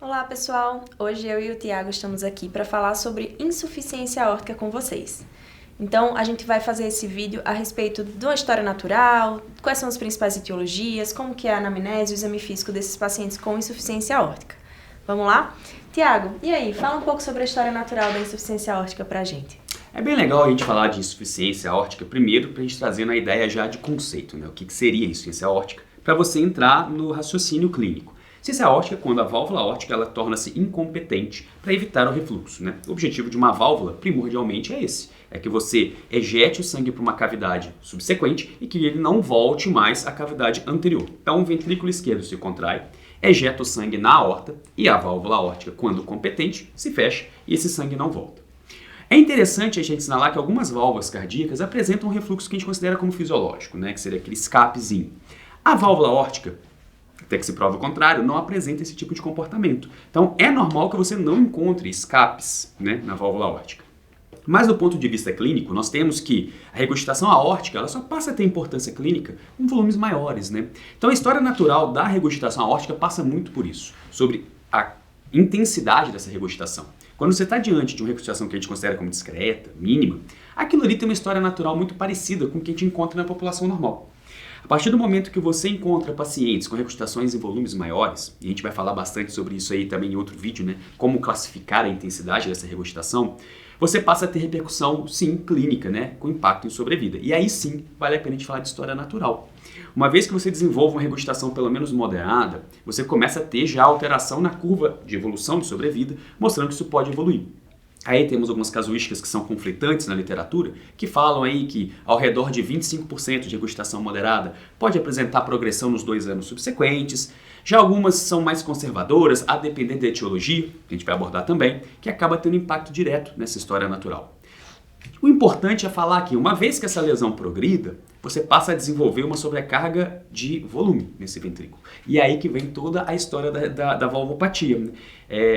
Olá pessoal, hoje eu e o Tiago estamos aqui para falar sobre insuficiência aórtica com vocês. Então a gente vai fazer esse vídeo a respeito da história natural, quais são as principais etiologias, como que é a anamnese e o exame físico desses pacientes com insuficiência aórtica. Vamos lá? Tiago, e aí, fala um pouco sobre a história natural da insuficiência aórtica pra gente. É bem legal a gente falar de insuficiência aórtica primeiro para a gente trazer na ideia já de conceito, né? O que seria insuficiência aórtica, para você entrar no raciocínio clínico. Insuficiência aórtica é quando a válvula aórtica ela torna-se incompetente para evitar o refluxo, né? O objetivo de uma válvula, primordialmente, é esse. É que você ejete o sangue para uma cavidade subsequente e que ele não volte mais à cavidade anterior. Então, o ventrículo esquerdo se contrai, ejeta o sangue na aorta e a válvula aórtica, quando competente, se fecha e esse sangue não volta. É interessante a gente assinalar que algumas válvulas cardíacas apresentam um refluxo que a gente considera como fisiológico, né? Que seria aquele escapezinho. A válvula aórtica, até que se prova o contrário, não apresenta esse tipo de comportamento. Então, é normal que você não encontre escapes, né, na válvula aórtica. Mas do ponto de vista clínico, nós temos que a regurgitação aórtica ela só passa a ter importância clínica com volumes maiores, né? Então, a história natural da regurgitação aórtica passa muito por isso, sobre a intensidade dessa regurgitação. Quando você está diante de uma regurgitação que a gente considera como discreta, mínima, aquilo ali tem uma história natural muito parecida com o que a gente encontra na população normal. A partir do momento que você encontra pacientes com regurgitações em volumes maiores, e a gente vai falar bastante sobre isso aí também em outro vídeo, né? Como classificar a intensidade dessa regurgitação, você passa a ter repercussão, sim, clínica, né? Com impacto em sobrevida. E aí sim, vale a pena a gente falar de história natural. Uma vez que você desenvolve uma regurgitação pelo menos moderada, você começa a ter já alteração na curva de evolução de sobrevida, mostrando que isso pode evoluir. Aí temos algumas casuísticas que são conflitantes na literatura, que falam aí que ao redor de 25% de regurgitação moderada pode apresentar progressão nos 2 anos subsequentes. Já algumas são mais conservadoras, a depender da etiologia, que a gente vai abordar também, que acaba tendo impacto direto nessa história natural. O importante é falar que uma vez que essa lesão progrida, você passa a desenvolver uma sobrecarga de volume nesse ventrículo. E é aí que vem toda a história da valvopatia.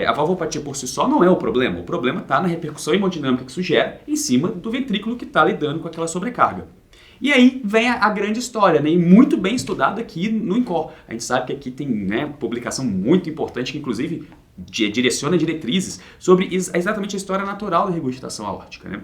A valvopatia por si só não é o problema está na repercussão hemodinâmica que isso gera em cima do ventrículo que está lidando com aquela sobrecarga. E aí vem a grande história, né? E muito bem estudado aqui no INCOR. A gente sabe que aqui tem, né, publicação muito importante que inclusive direciona diretrizes sobre exatamente a história natural da regurgitação aórtica, né?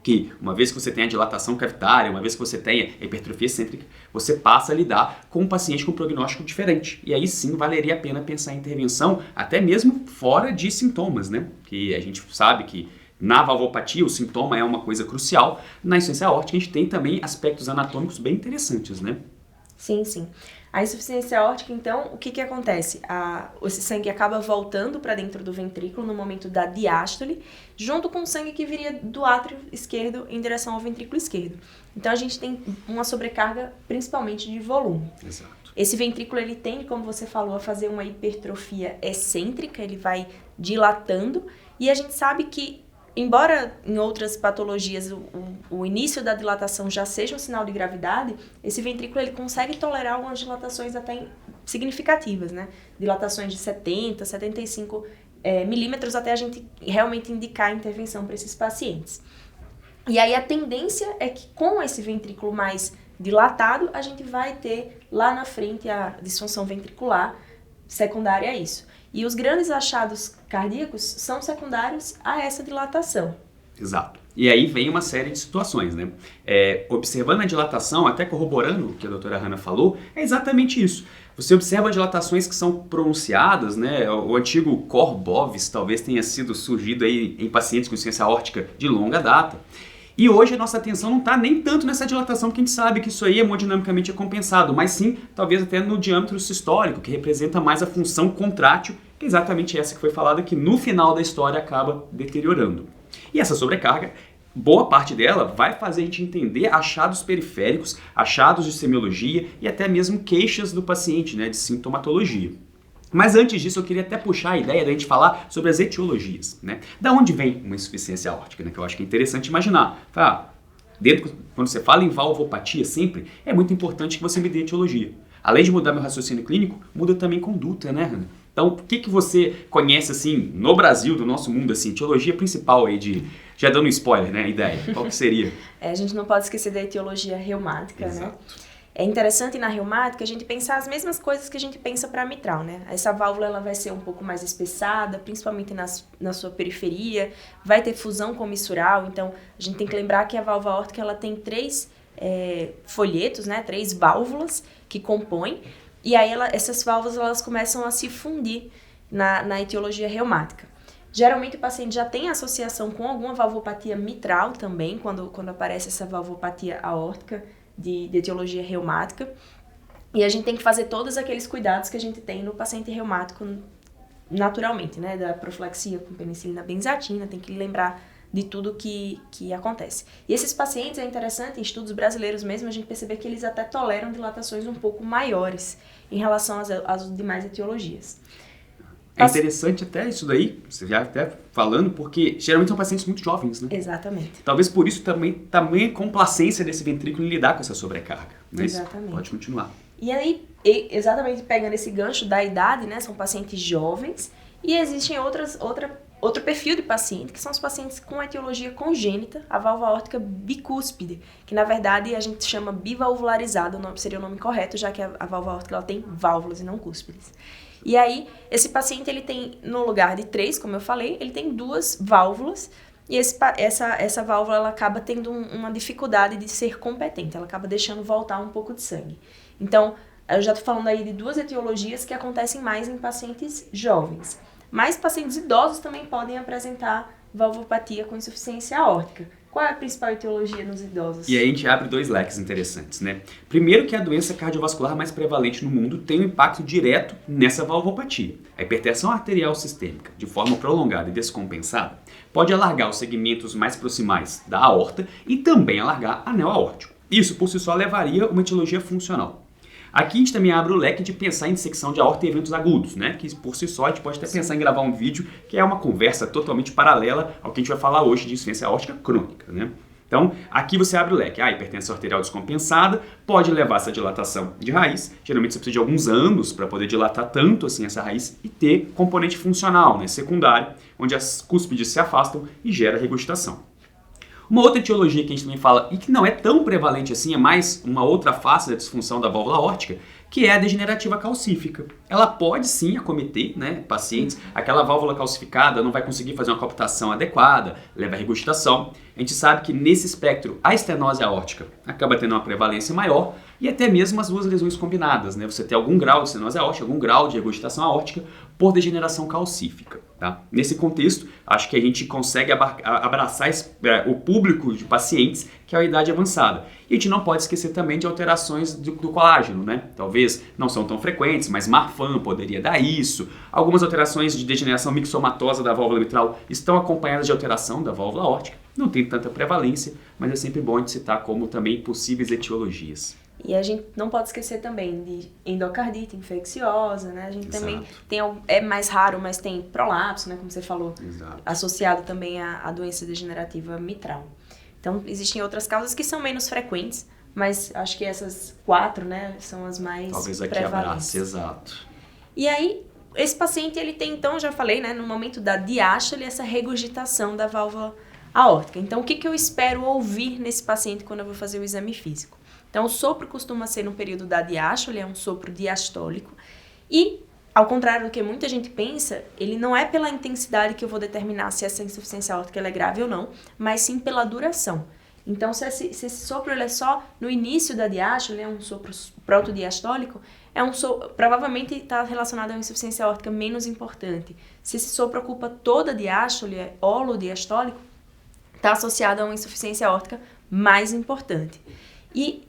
Que uma vez que você tem a dilatação cavitária, uma vez que você tem a hipertrofia excêntrica, você passa a lidar com um paciente com um prognóstico diferente. E aí sim valeria a pena pensar em intervenção, até mesmo fora de sintomas, né? Que a gente sabe que na valvopatia o sintoma é uma coisa crucial. Na insuficiência aórtica a gente tem também aspectos anatômicos bem interessantes, né? Sim, sim. A insuficiência aórtica, então, o que acontece? Esse sangue acaba voltando para dentro do ventrículo no momento da diástole, junto com o sangue que viria do átrio esquerdo em direção ao ventrículo esquerdo. Então, a gente tem uma sobrecarga principalmente de volume. Exato. Esse ventrículo, ele tende, como você falou, a fazer uma hipertrofia excêntrica, ele vai dilatando, e a gente sabe que embora em outras patologias o início da dilatação já seja um sinal de gravidade, esse ventrículo ele consegue tolerar algumas dilatações até significativas, né? Dilatações de 70, 75 milímetros até a gente realmente indicar a intervenção para esses pacientes. E aí a tendência é que com esse ventrículo mais dilatado, a gente vai ter lá na frente a disfunção ventricular secundária a isso. E os grandes achados cardíacos são secundários a essa dilatação. Exato. E aí vem uma série de situações, né? Observando a dilatação, até corroborando o que a doutora Hanna falou, é exatamente isso. Você observa dilatações que são pronunciadas, né? O antigo cor bovis talvez tenha sido surgido aí em pacientes com insuficiência aórtica de longa data. E hoje a nossa atenção não está nem tanto nessa dilatação, porque a gente sabe que isso aí hemodinamicamente é compensado, mas sim, talvez até no diâmetro sistólico, que representa mais a função contrátil, que é exatamente essa que foi falada, que no final da história acaba deteriorando. E essa sobrecarga, boa parte dela vai fazer a gente entender achados periféricos, achados de semiologia e até mesmo queixas do paciente, né, de sintomatologia. Mas antes disso, eu queria até puxar a ideia da gente falar sobre as etiologias, né? Da onde vem uma insuficiência aórtica, né? Que eu acho que é interessante imaginar. Quando você fala em valvopatia sempre, é muito importante que você me dê etiologia. Além de mudar meu raciocínio clínico, muda também conduta, né, Hanna? Então, o que você conhece, assim, no Brasil, do nosso mundo, assim, etiologia principal aí de... Já dando um spoiler, né, a ideia, qual que seria? A gente não pode esquecer da etiologia reumática, Exato. né? É interessante na reumática a gente pensar as mesmas coisas que a gente pensa para a mitral, né? Essa válvula ela vai ser um pouco mais espessada, principalmente na sua periferia, vai ter fusão comissural, então a gente tem que lembrar que a válvula aórtica ela tem 3 folhetos, né? 3 válvulas que compõem, e aí essas válvulas elas começam a se fundir na etiologia reumática. Geralmente o paciente já tem associação com alguma valvopatia mitral também, quando aparece essa valvopatia aórtica de etiologia reumática. E a gente tem que fazer todos aqueles cuidados que a gente tem no paciente reumático naturalmente, né? Da profilaxia com penicilina benzatina, tem que lembrar de tudo que acontece. E esses pacientes, é interessante, em estudos brasileiros mesmo, a gente perceber que eles até toleram dilatações um pouco maiores em relação às demais etiologias. É interessante até isso daí, você já até falando, porque geralmente são pacientes muito jovens, né? Exatamente. Talvez por isso também a complacência desse ventrículo em lidar com essa sobrecarga. Mas exatamente. Pode continuar. E aí, exatamente pegando esse gancho da idade, né? São pacientes jovens e existem outro perfil de paciente, que são os pacientes com etiologia congênita, a válvula aórtica bicúspide, que na verdade a gente chama bivalvularizada, seria o nome correto, já que a válvula aórtica ela tem válvulas e não cúspides. E aí, esse paciente, ele tem, no lugar de 3, como eu falei, ele tem 2 válvulas, e essa válvula, ela acaba tendo uma dificuldade de ser competente, ela acaba deixando voltar um pouco de sangue. Então, eu já estou falando aí de 2 etiologias que acontecem mais em pacientes jovens. Mas pacientes idosos também podem apresentar valvopatia com insuficiência aórtica. Qual é a principal etiologia nos idosos? E aí a gente abre 2 leques interessantes, né? Primeiro que a doença cardiovascular mais prevalente no mundo tem um impacto direto nessa valvopatia. A hipertensão arterial sistêmica, de forma prolongada e descompensada, pode alargar os segmentos mais proximais da aorta e também alargar anel aórtico. Isso, por si só, levaria a uma etiologia funcional. Aqui a gente também abre o leque de pensar em dissecção de aorta e eventos agudos, né? Que por si só a gente pode até pensar em gravar um vídeo que é uma conversa totalmente paralela ao que a gente vai falar hoje de insuficiência aórtica crônica, né? Então, aqui você abre o leque. A hipertensão arterial descompensada pode levar a essa dilatação de raiz. Geralmente você precisa de alguns anos para poder dilatar tanto assim essa raiz e ter componente funcional, né? Secundário, onde as cúspides se afastam e gera regurgitação. Uma outra etiologia que a gente também fala, e que não é tão prevalente assim, é mais uma outra face da disfunção da válvula aórtica, que é a degenerativa calcífica. Ela pode sim acometer, né, pacientes, aquela válvula calcificada não vai conseguir fazer uma coaptação adequada, leva a regurgitação. A gente sabe que nesse espectro a estenose aórtica acaba tendo uma prevalência maior e até mesmo as 2 lesões combinadas, né? Você tem algum grau de estenose aórtica, algum grau de regurgitação aórtica por degeneração calcífica. Tá? Nesse contexto, acho que a gente consegue abraçar o público de pacientes que é a idade avançada. E a gente não pode esquecer também de alterações do colágeno, né? Talvez não são tão frequentes, mas Marfan poderia dar isso. Algumas alterações de degeneração mixomatosa da válvula mitral estão acompanhadas de alteração da válvula aórtica. Não tem tanta prevalência, mas é sempre bom de citar como também possíveis etiologias. E a gente não pode esquecer também de endocardite infecciosa, né? A gente Exato. também tem, é mais raro, mas tem prolapso, né? Como você falou, Exato. associado também à doença degenerativa mitral. Então, existem outras causas que são menos frequentes, mas acho que essas 4, né, são as mais talvez aqui prevalentes. abrace, exato. E aí, esse paciente, ele tem, então, já falei, né, no momento da diástole, essa regurgitação da válvula aórtica. Então, o que eu espero ouvir nesse paciente quando eu vou fazer o exame físico? Então, o sopro costuma ser no período da diástole, é um sopro diastólico. E, ao contrário do que muita gente pensa, ele não é pela intensidade que eu vou determinar se essa insuficiência aórtica ela é grave ou não, mas sim pela duração. Então, se esse sopro ele é só no início da diástole, é um sopro protodiastólico, provavelmente está relacionado a uma insuficiência aórtica menos importante. Se esse sopro ocupa toda a diástole, é holodiastólico, está associado a uma insuficiência aórtica mais importante. E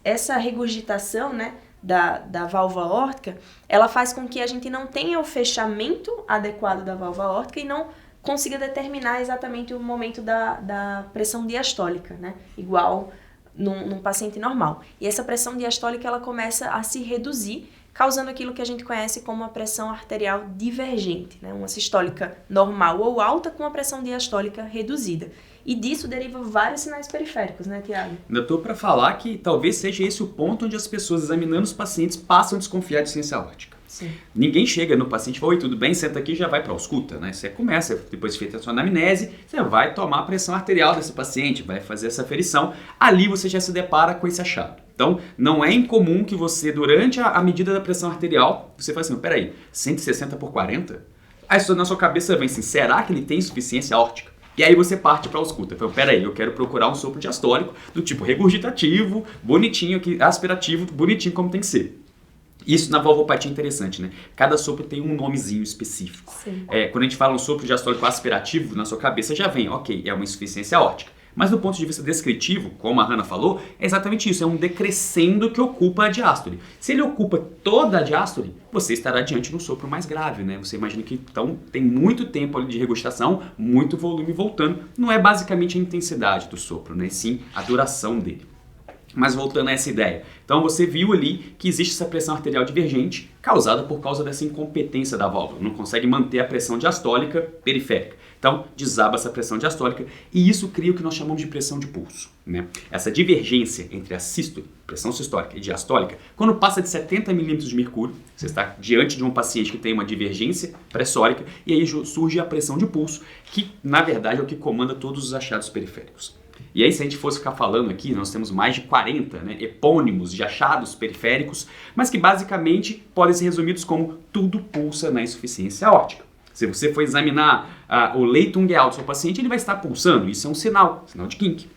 essa regurgitação, né, da válvula aórtica, ela faz com que a gente não tenha o fechamento adequado da válvula aórtica e não consiga determinar exatamente o momento da pressão diastólica, né, igual num paciente normal. E essa pressão diastólica ela começa a se reduzir, causando aquilo que a gente conhece como uma pressão arterial divergente, né, uma sistólica normal ou alta com uma pressão diastólica reduzida. E disso deriva vários sinais periféricos, né, Tiago? Ainda estou para falar que talvez seja esse o ponto onde as pessoas examinando os pacientes passam a desconfiar de insuficiência aórtica. Sim. Ninguém chega no paciente e fala, oi, tudo bem? Senta aqui e já vai para a ausculta, né? Você começa, depois de feita a sua anamnese, você vai tomar a pressão arterial desse paciente, vai fazer essa aferição. Ali você já se depara com esse achado. Então, não é incomum que você, durante a medida da pressão arterial, você fala assim, peraí, 160 por 40? Aí na sua cabeça vem assim, será que ele tem insuficiência aórtica? E aí você parte para a ausculta. Então, peraí, eu quero procurar um sopro diastólico do tipo regurgitativo, bonitinho, aspirativo, bonitinho como tem que ser. Isso na valvopatia é interessante, né? Cada sopro tem um nomezinho específico. Quando a gente fala um sopro diastólico aspirativo, na sua cabeça já vem, ok, é uma insuficiência aórtica. Mas do ponto de vista descritivo, como a Hannah falou, é exatamente isso, é um decrescendo que ocupa a diástole. Se ele ocupa toda a diástole, você estará diante de um sopro mais grave, né? Você imagina que então tem muito tempo ali de regurgitação, muito volume voltando. Não é basicamente a intensidade do sopro, né? Sim a duração dele. Mas voltando a essa ideia, então você viu ali que existe essa pressão arterial divergente causada por causa dessa incompetência da válvula, não consegue manter a pressão diastólica periférica. Então desaba essa pressão diastólica e isso cria o que nós chamamos de pressão de pulso, né? Essa divergência entre a sístole, pressão sistólica e diastólica, quando passa de 70 milímetros de mercúrio, você está diante de um paciente que tem uma divergência pressórica e aí surge a pressão de pulso, que na verdade é o que comanda todos os achados periféricos. E aí, se a gente fosse ficar falando aqui, nós temos mais de 40 epônimos de achados periféricos, mas que basicamente podem ser resumidos como tudo pulsa na insuficiência aórtica. Se você for examinar o leito ungueal do seu paciente, ele vai estar pulsando, isso é um sinal de kink.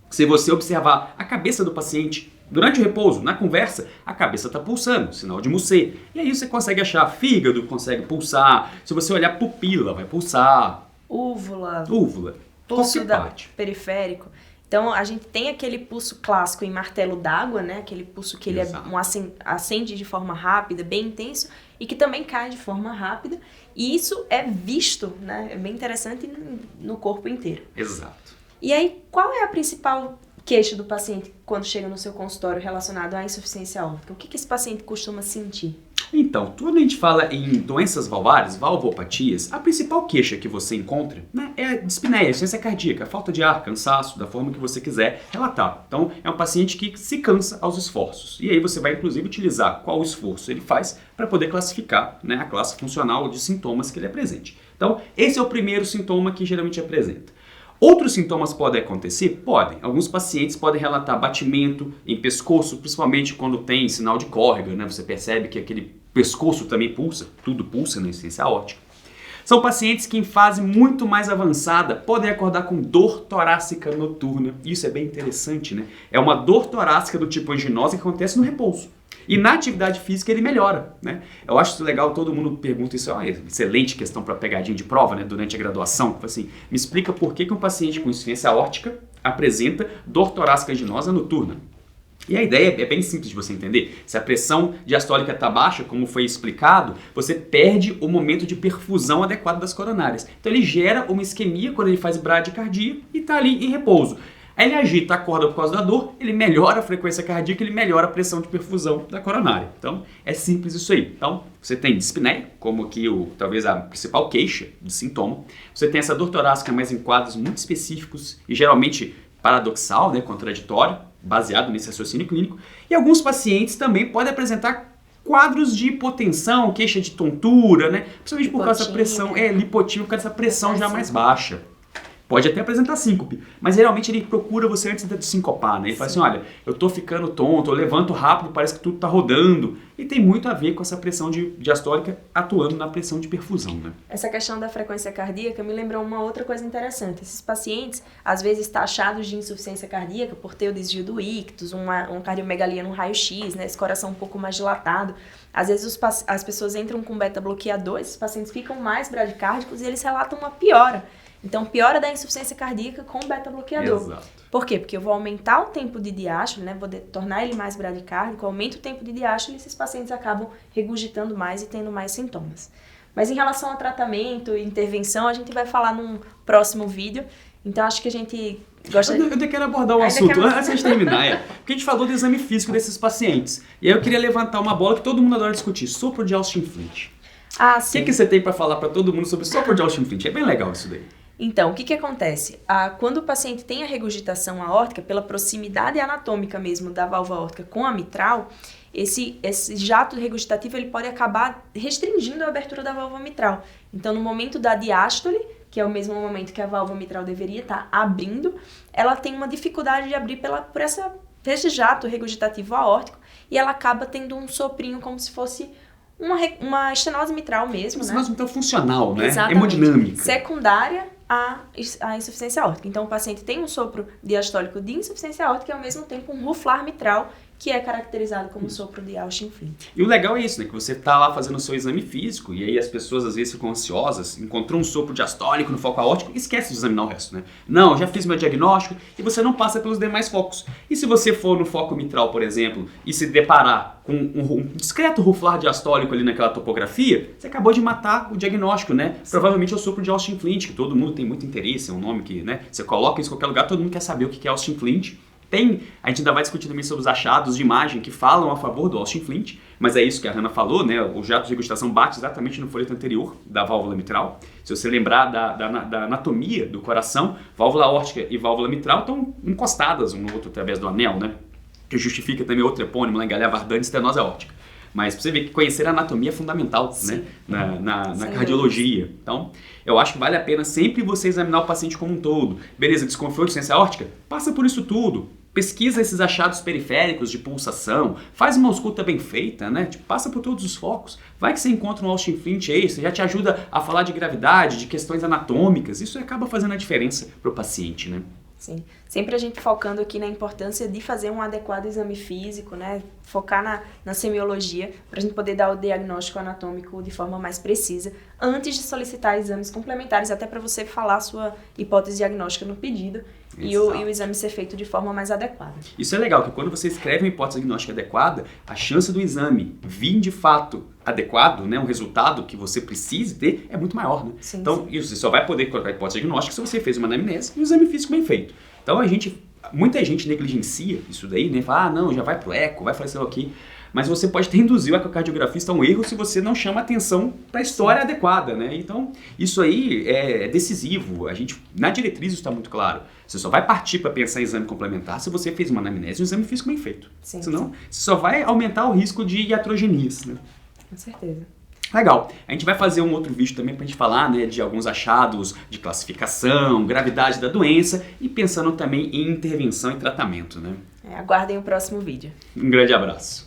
Se você observar a cabeça do paciente durante o repouso, na conversa, a cabeça está pulsando, sinal de Mussé. E aí você consegue achar fígado, consegue pulsar, se você olhar pupila, vai pulsar. Úvula. Pulso periférico. Então, a gente tem aquele pulso clássico em martelo d'água, né? Aquele pulso que ele acende de forma rápida, bem intenso, e que também cai de forma rápida. E isso é visto, né? É bem interessante no corpo inteiro. Exato. E aí, qual é a principal queixa do paciente quando chega no seu consultório relacionado à insuficiência aórtica? O que esse paciente costuma sentir? Então, quando a gente fala em doenças valvares, valvopatias, a principal queixa que você encontra, né, é a dispneia, insuficiência cardíaca, falta de ar, cansaço, da forma que você quiser relatar. Então, é um paciente que se cansa aos esforços. E aí você vai, inclusive, utilizar qual esforço ele faz para poder classificar, né, a classe funcional de sintomas que ele apresente. Então, esse é o primeiro sintoma que geralmente apresenta. Outros sintomas podem acontecer? Podem. Alguns pacientes podem relatar batimento em pescoço, principalmente quando tem sinal de córrega, né? Você percebe que aquele pescoço também pulsa, tudo pulsa na insuficiência aórtica. São pacientes que em fase muito mais avançada podem acordar com dor torácica noturna. Isso é bem interessante, né? É uma dor torácica do tipo anginosa que acontece no repouso. E na atividade física ele melhora, né? Eu acho isso legal, todo mundo pergunta isso, é uma excelente questão para pegadinha de prova, né, durante a graduação. Assim, me explica por que um paciente com insuficiência aórtica apresenta dor torácica anginosa noturna. E a ideia é bem simples de você entender. Se a pressão diastólica está baixa, como foi explicado, você perde o momento de perfusão adequado das coronárias. Então ele gera uma isquemia quando ele faz bradicardia e está ali em repouso. Aí ele agita a corda por causa da dor, ele melhora a frequência cardíaca, ele melhora a pressão de perfusão da coronária. Então, é simples isso aí. Então, você tem dispneia, como que talvez a principal queixa de sintoma. Você tem essa dor torácica, mas em quadros muito específicos e geralmente paradoxal, né, contraditório, baseado nesse raciocínio clínico. E alguns pacientes também podem apresentar quadros de hipotensão, queixa de tontura, né, principalmente por causa dessa pressão, lipotímia, por causa dessa pressão já mais baixa. Pode até apresentar síncope, mas geralmente ele procura você antes de sincopar, né? Ele fala assim, olha, eu tô ficando tonto, eu levanto rápido, parece que tudo tá rodando. E tem muito a ver com essa pressão diastólica atuando na pressão de perfusão, né? Essa questão da frequência cardíaca me lembrou uma outra coisa interessante. Esses pacientes, às vezes, taxados de insuficiência cardíaca por ter o desvio do ictus, uma cardiomegalia no raio-x, né? Esse coração um pouco mais dilatado. Às vezes as pessoas entram com beta-bloqueador, esses pacientes ficam mais bradicárdicos e eles relatam uma piora. Então, piora da insuficiência cardíaca com beta-bloqueador. Exato. Por quê? Porque eu vou aumentar o tempo de diástole, né? Vou tornar ele mais bradicárdico, aumento o tempo de diástole e esses pacientes acabam regurgitando mais e tendo mais sintomas. Mas em relação ao tratamento e intervenção, a gente vai falar num próximo vídeo. Então, acho que a gente gosta... Eu ainda quero abordar o assunto, antes de terminar. Porque a gente falou do exame físico desses pacientes. E aí eu queria levantar uma bola que todo mundo adora discutir. Sopro de Austin Flint. Ah, sim. O que você tem para falar para todo mundo sobre sopro de Austin Flint? É bem legal isso daí. Então, o que acontece? Quando o paciente tem a regurgitação aórtica, pela proximidade anatômica mesmo da válvula aórtica com a mitral, esse jato regurgitativo ele pode acabar restringindo a abertura da válvula mitral. Então, no momento da diástole, que é o mesmo momento que a válvula mitral deveria estar abrindo, ela tem uma dificuldade de abrir por esse jato regurgitativo aórtico e ela acaba tendo um soprinho como se fosse uma estenose mitral mesmo, né? Estenose mitral funcional, né? Exatamente. Hemodinâmica. Secundária à insuficiência aórtica. Então, o paciente tem um sopro diastólico de insuficiência aórtica e, ao mesmo tempo, um ruflar mitral, que é caracterizado como sopro de Austin-Flint. E o legal é isso, né? Que você tá lá fazendo o seu exame físico e aí as pessoas às vezes ficam ansiosas, encontrou um sopro diastólico no foco aórtico e esquece de examinar o resto, né? Não, já fiz meu diagnóstico e você não passa pelos demais focos. E se você for no foco mitral, por exemplo, e se deparar com um discreto ruflar diastólico ali naquela topografia, você acabou de matar o diagnóstico, né? Sim. Provavelmente é o sopro de Austin-Flint, que todo mundo tem muito interesse, é um nome que, né? Você coloca isso em qualquer lugar, todo mundo quer saber o que é Austin-Flint. A gente ainda vai discutir também sobre os achados de imagem que falam a favor do Austin-Flint, mas é isso que a Hannah falou, né? O jato de regurgitação bate exatamente no folheto anterior da válvula mitral. Se você lembrar da anatomia do coração, válvula aórtica e válvula mitral estão encostadas um no outro através do anel, né? Que justifica também outro epônimo lá em Gallia-Verdun, estenose aórtica. Mas pra você ver que conhecer a anatomia é fundamental, né? na cardiologia. Então, eu acho que vale a pena sempre você examinar o paciente como um todo. Beleza, desconfiou de insuficiência aórtica? Passa por isso tudo. Pesquisa esses achados periféricos de pulsação, faz uma ausculta bem feita, né? Tipo, passa por todos os focos. Vai que você encontra um Austin-Flint aí, isso já te ajuda a falar de gravidade, de questões anatômicas. Isso acaba fazendo a diferença para o paciente, né? Sim, sempre a gente focando aqui na importância de fazer um adequado exame físico, né? Focar na semiologia, para a gente poder dar o diagnóstico anatômico de forma mais precisa, antes de solicitar exames complementares, até para você falar a sua hipótese diagnóstica no pedido e o exame ser feito de forma mais adequada. Isso é legal, que quando você escreve uma hipótese diagnóstica adequada, a chance do exame vir de fato adequado, né, um resultado que você precise ter, é muito maior, né? Sim, então, sim. Você só vai poder colocar a hipótese diagnóstica se você fez uma anamnese e um exame físico bem feito. Então, muita gente negligencia isso daí, né? Fala, não, já vai pro eco, vai fazer o quê? Mas você pode ter induzido o ecocardiografista a um erro se você não chama atenção para a história adequada, né? Então, isso aí é decisivo. Na diretriz isso está muito claro. Você só vai partir para pensar em exame complementar se você fez uma anamnese e um exame físico bem feito. Sim, senão, você só vai aumentar o risco de iatrogenias, né? Com certeza. Legal. A gente vai fazer um outro vídeo também para a gente falar, né, de alguns achados de classificação, gravidade da doença e pensando também em intervenção e tratamento, né? Aguardem o próximo vídeo. Um grande abraço.